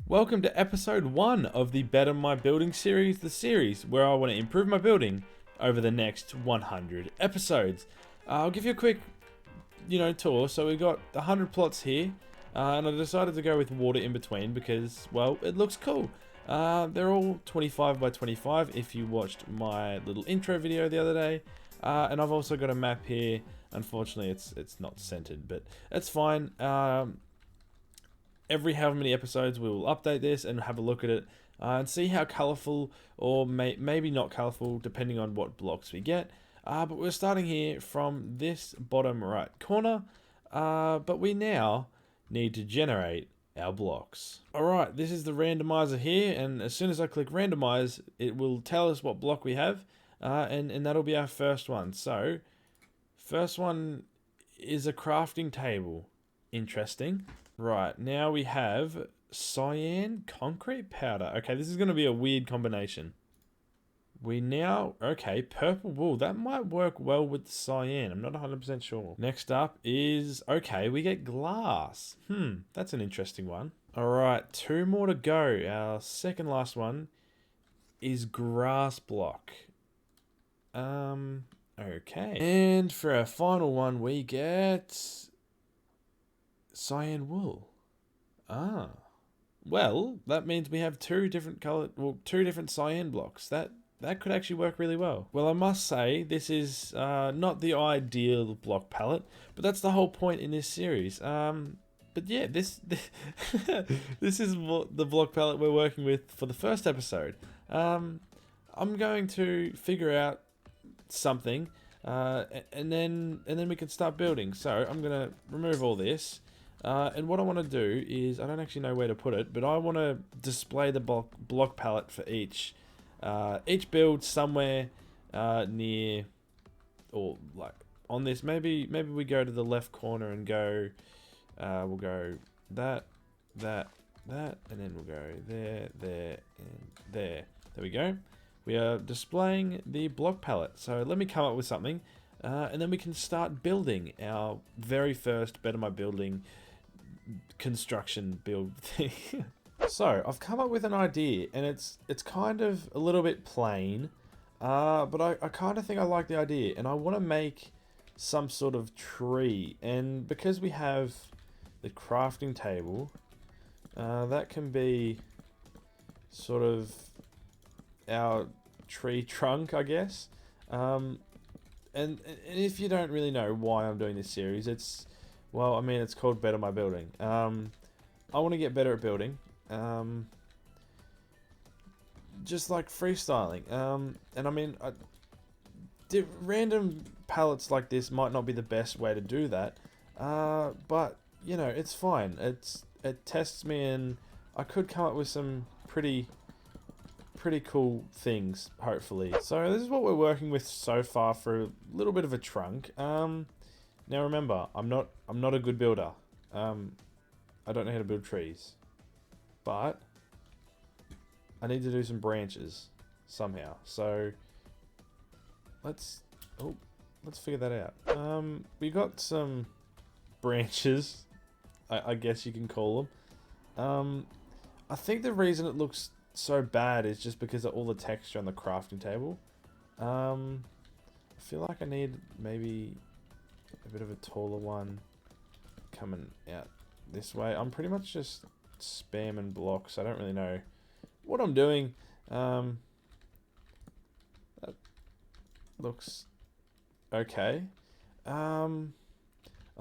Welcome to episode 1 of the Better My Building series, the series where I want to improve my building over the next 100 episodes. I'll give you a quick, tour. So we've got 100 plots here, and I decided to go with water in between because, well, it looks cool. They're all 25 by 25 if you watched my little intro video the other day. And I've also got a map here. Unfortunately, it's not centered, but it's fine. Every however many episodes we will update this and have a look at it and see how colourful or maybe not colourful depending on what blocks we get. But we're starting here from this bottom right corner, but we now need to generate our blocks. Alright, this is the randomizer here, and as soon as I click randomize it will tell us what block we have, and that'll be our first one. So first one is a crafting table. Interesting. Right, now we have cyan concrete powder. Okay, this is going to be a weird combination. Okay, purple wool. That might work well with cyan. I'm not 100% sure. Next up is, okay, we get glass. That's an interesting one. Alright, 2 more to go. Our second last one is grass block. Okay. And for our final one, we get cyan wool. Well, that means we have two different cyan blocks. That could actually work really well. Well, I must say this is not the ideal block palette, but that's the whole point in this series. But yeah, this this is what the block palette we're working with for the first episode. I'm going to figure out something, and then we can start building. So I'm gonna remove all this. And what I want to do is, I don't actually know where to put it, but I want to display the block palette for each build somewhere near, or like on this. Maybe we go to the left corner and go, we'll go that, and then we'll go there, and there. There we go. We are displaying the block palette. So let me come up with something, and then we can start building our very first Better My Building construction build thing. So I've come up with an idea, and it's kind of a little bit plain, but I kind of think I like the idea, and I want to make some sort of tree. And because we have the crafting table, that can be sort of our tree trunk, I guess. And if you don't really know why I'm doing this series, it's called Better My Building. I want to get better at building, just like freestyling. And I mean, random palettes like this might not be the best way to do that, but it's fine. It tests me, and I could come up with some pretty cool things, hopefully. So this is what we're working with so far for a little bit of a trunk. Now remember, I'm not a good builder. I don't know how to build trees, but I need to do some branches somehow. So let's figure that out. We got some branches, I guess you can call them. I think the reason it looks so bad is just because of all the texture on the crafting table. I feel like I need maybe a bit of a taller one coming out this way. I'm pretty much just spamming blocks. I don't really know what I'm doing. That looks okay. I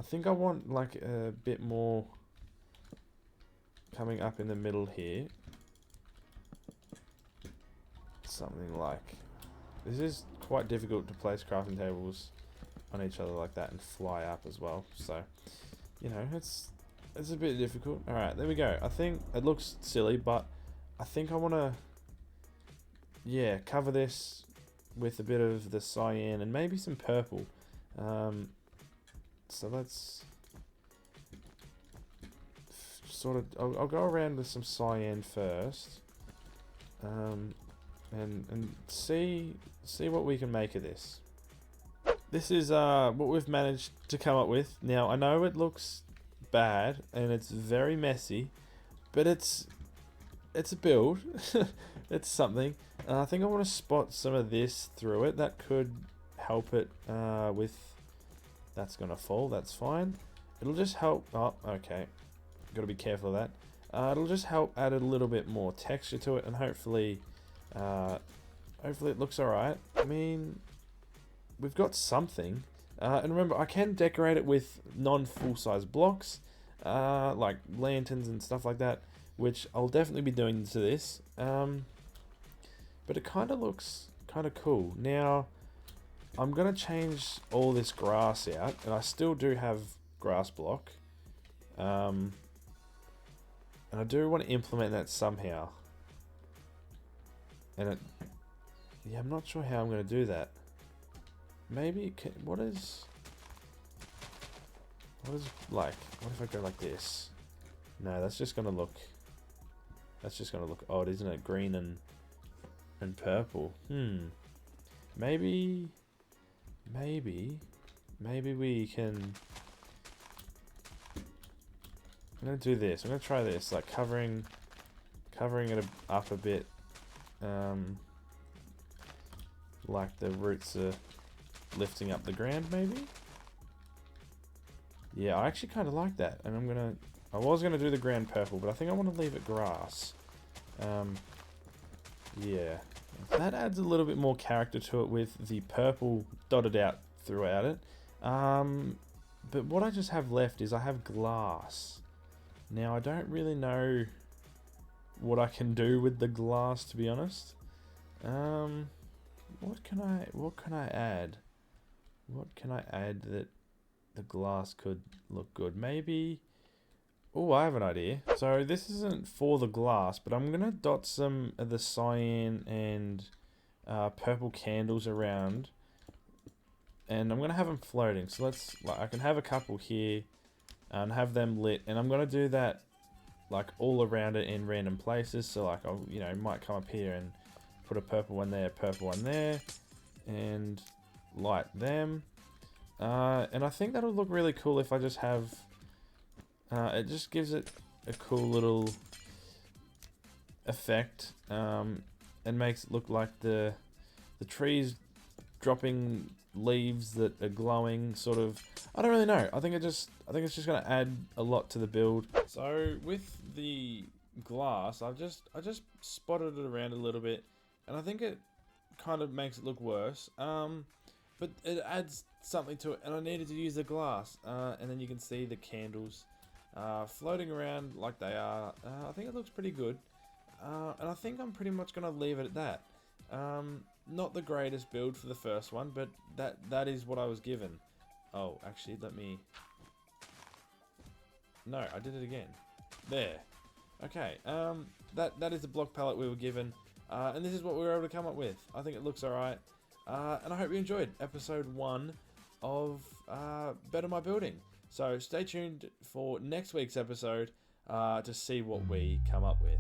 think I want like a bit more coming up in the middle here. Something like this. Is quite difficult to place crafting tables on each other like that and fly up as well, so it's a bit difficult. All right, there we go. I think it looks silly, but I think I want to cover this with a bit of the cyan and maybe some purple. So let's sort of I'll go around with some cyan first, and see what we can make of this. This is what we've managed to come up with. Now, I know it looks bad and it's very messy, but it's it's a build. It's something. I think I want to spot some of this through it. That could help it with... That's going to fall. That's fine. It'll just help... Oh, okay. Got to be careful of that. It'll just help add a little bit more texture to it, and hopefully it looks alright. I mean, we've got something. And remember, I can decorate it with non-full-size blocks, like lanterns and stuff like that, which I'll definitely be doing to this. But it kind of looks kind of cool. Now, I'm going to change all this grass out, and I still do have grass block. And I do want to implement that somehow. And yeah, I'm not sure how I'm going to do that. Maybe it can, what is like, what if I go like this? No, that's just going to look odd, isn't it? Green and purple. Maybe we can... I'm going to do this. I'm going to try this, like covering it up a bit. Like the roots are lifting up the ground, maybe? Yeah, I actually kind of like that. And I was going to do the ground purple, but I think I want to leave it grass. Yeah. That adds a little bit more character to it with the purple dotted out throughout it. But what I just have left is I have glass. Now, I don't really know what I can do with the glass, to be honest. What can I add? What can I add that the glass could look good? Maybe... Oh, I have an idea. So this isn't for the glass, but I'm gonna dot some of the cyan and purple candles around, and I'm gonna have them floating. So I can have a couple here and have them lit, and I'm gonna do that like all around it in random places. So like I'll might come up here and put a purple one there, and light them. And I think that'll look really cool if I just have. It just gives it a cool little effect, and makes it look like the trees dropping leaves that are glowing, sort of. I don't really know. I think it's just gonna add a lot to the build. So with the glass, I just spotted it around a little bit, and I think it kind of makes it look worse. But it adds something to it, and I needed to use the glass, and then you can see the candles floating around like they are. I think it looks pretty good, and I think I'm pretty much gonna leave it at that. Not the greatest build for the first one, but that is what I was given. Oh, actually, let me... No, I did it again. There. Okay, that is the block palette we were given, and this is what we were able to come up with. I think it looks alright, and I hope you enjoyed episode 1 of Better My Building. So stay tuned for next week's episode to see what we come up with.